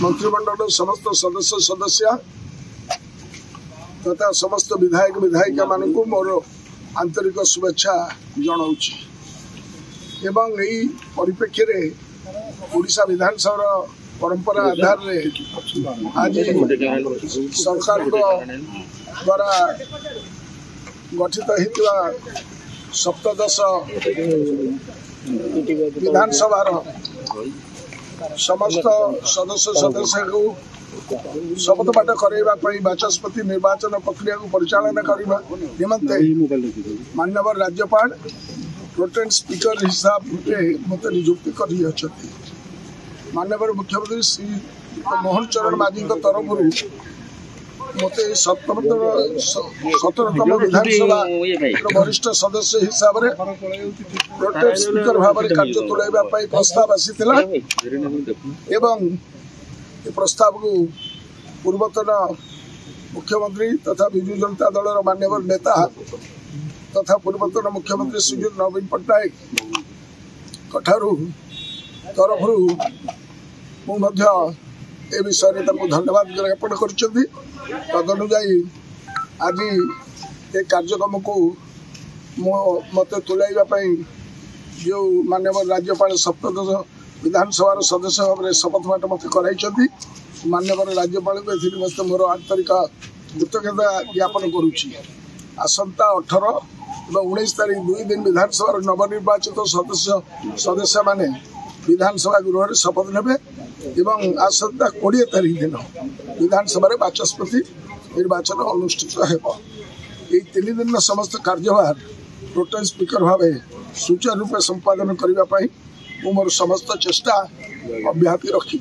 मंत्रिमंडल समस्त सदस्य तथा समस्त विधायक विधायिका मान मोर आंतरिक शुभेच्छा जनाऊँगी एवं यही परिप्रेक्षी में ओडिशा विधानसभा परंपरा आधार रे आज सरकार द्वारा गठित होता सप्तदश विधानसभा समस्त सदस्य को शपथ पाठ करवा बाचस्पति निर्वाचन प्रक्रिया को परिचालन करने निमंते माननीय राज्यपाल प्रोटेम स्पीकर हिसाब से मत नियुक्ति कर माननीय मुख्यमंत्री श्री मोहन चरण मांझी तरफ मत 17तम विधानसभा वरिष्ठ सदस्य हिसाब से प्रोटेम स्पीकर भाव में कार्य तुलाइवा प्रस्ताव आसीला एवं प्रस्ताव को पूर्वतन मुख्यमंत्री तथा विजु जनता दल मान्यवर नेता तथा पूर्वतन मुख्यमंत्री श्रीयुत नवीन पट्टनायक तरफ ए विषय धन्यवाद ज्ञापन कर तदनुजाई आज ये कार्यक्रम को मत तुलाइवाई जो माननीय राज्यपाल सप्तदश विधानसभा सदस्य भाव में शपथ पाठ मत कराई माननीय राज्यपाल को मत मोर आंतरिक कृतज्ञता ज्ञापन करुच्ची आसंता 18 और 19 तारीख 2 दिन विधानसभा नवनिर्वाचित सदस्य माने विधानसभा गृह में शपथ ने आसंता 20 तारीख दिन विधानसभा बाचस्पति निर्वाचन अनुष्ठित हो 3 दिन समस्त कार्यभार प्रोटेम स्पीकर भाव सुचारू रूप संपादन करने मोर समस्त चेष्टा अब्याहति रखी।